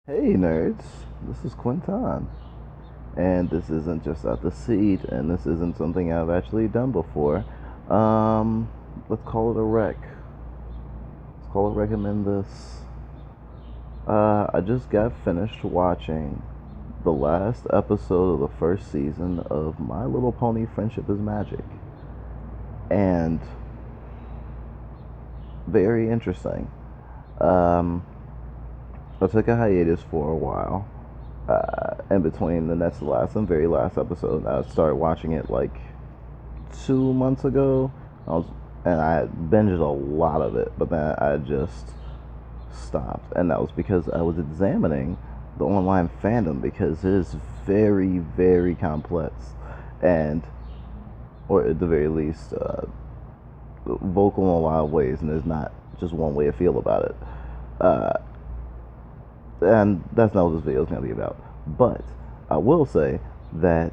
Hey nerds, this is Quinton, and this isn't just out the seat, and this isn't something I've actually done before. Um, let's call it a rec. Let's call it recommend this. I just got finished watching the last episode of the first season of My Little Pony Friendship is Magic, and very interesting. Um, I took a hiatus for a while in between the next last and very last episode. I started watching it like 2 months ago. I was and I binged a lot of it, but then I just stopped, and that was because I was examining the online fandom because it is very, very complex, and or at the very least, vocal in a lot of ways, and there's not just one way to feel about it. Uh, and that's not what this video is going to be about. But I will say that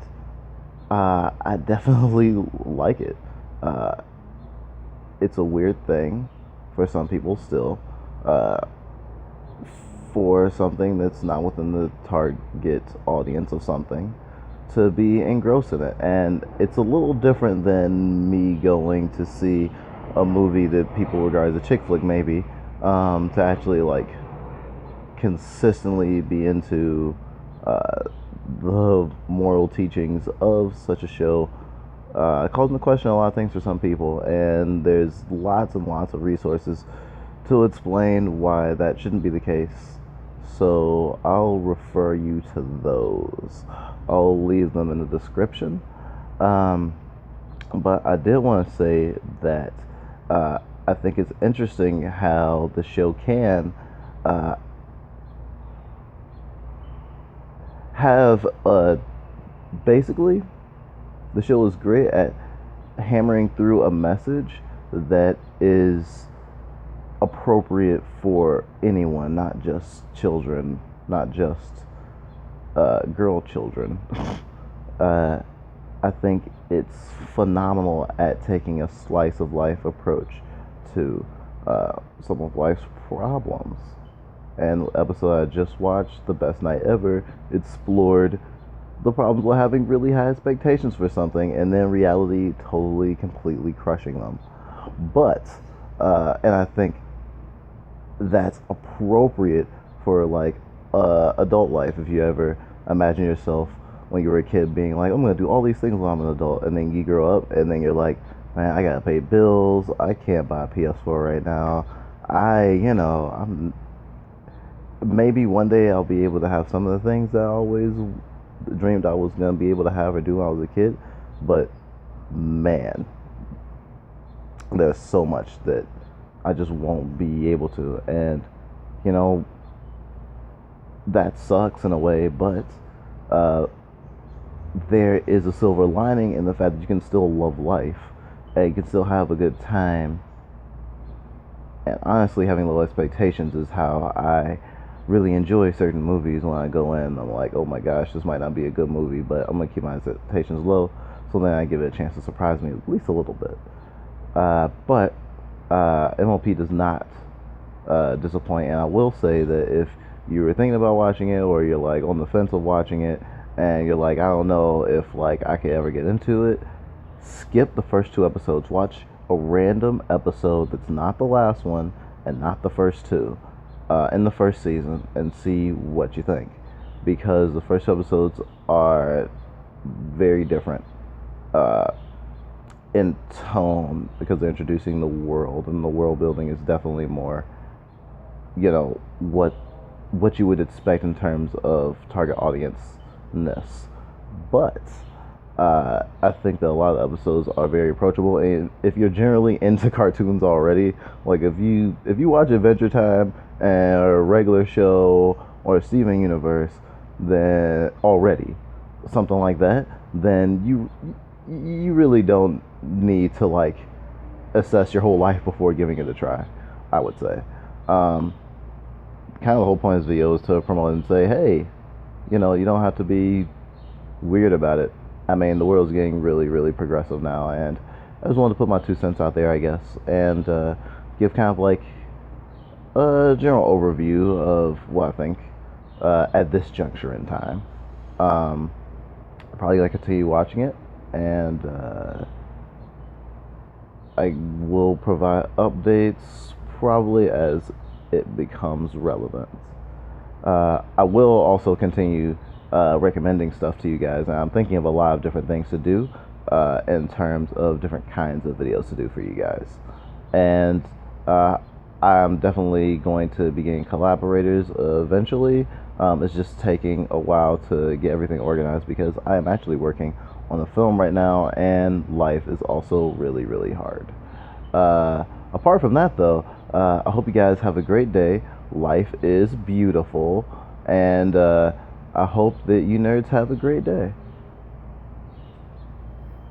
I definitely like it. Uh, it's a weird thing for some people still, uh, for something that's not within the target audience of something to be engrossed in it. And it's a little different than me going to see a movie that people regard as a chick flick, maybe, to actually like consistently be into the moral teachings of such a show. It calls into question a lot of things for some people, and there's lots and lots of resources to explain why that shouldn't be the case. So I'll refer you to those. I'll leave them in the description. But I did want to say that I think it's interesting how the show can uh, have basically the show is great at hammering through a message that is appropriate for anyone, not just children, not just girl children. I think it's phenomenal at taking a slice of life approach to some of life's problems. And the episode I just watched, The Best Night Ever, explored the problems with having really high expectations for something and then reality totally, completely crushing them. But, and I think that's appropriate for like adult life. If you ever imagine yourself when you were a kid being like, I'm gonna do all these things when I'm an adult, and then you grow up and then you're like, man, I gotta pay bills, I can't buy a PS4 right now, I'm maybe one day I'll be able to have some of the things that I always dreamed I was gonna be able to have or do when I was a kid. But man, there's so much that I just won't be able to, and you know that sucks in a way. But uh, there is a silver lining in the fact that you can still love life and you can still have a good time. And honestly, having low expectations is how I really enjoy certain movies. When I go in, I'm like, oh my gosh, this might not be a good movie, but I'm gonna keep my expectations low, so then I give it a chance to surprise me at least a little bit. But MLP does not disappoint, and I will say that if you were thinking about watching it, or you're like on the fence of watching it, and you're like, I don't know if like I could ever get into it, skip the first two episodes. Watch a random episode that's not the last one and not the first two in the first season, and see what you think, because the first episodes are very different in tone, because they're introducing the world, and the world building is definitely more, what you would expect in terms of target audience ness. But I think that a lot of episodes are very approachable, and if you're generally into cartoons already, like if you watch Adventure Time and a regular show or Steven Universe, then already something like that, then you really don't need to like assess your whole life before giving it a try, I would say. Kind of the whole point of this video is to promote and say, hey, you don't have to be weird about it. I mean, the world's getting really, really progressive now, and I just wanted to put my 2 cents out there, I guess, and give kind of like a general overview of what I think at this juncture in time. Probably gonna continue watching it, and I will provide updates probably as it becomes relevant. I will also continue recommending stuff to you guys, and I'm thinking of a lot of different things to do in terms of different kinds of videos to do for you guys. And I'm definitely going to be getting collaborators eventually. It's just taking a while to get everything organized because I am actually working on a film right now, and life is also really, really hard. Apart from that, though, I hope you guys have a great day. Life is beautiful, and I hope that you nerds have a great day.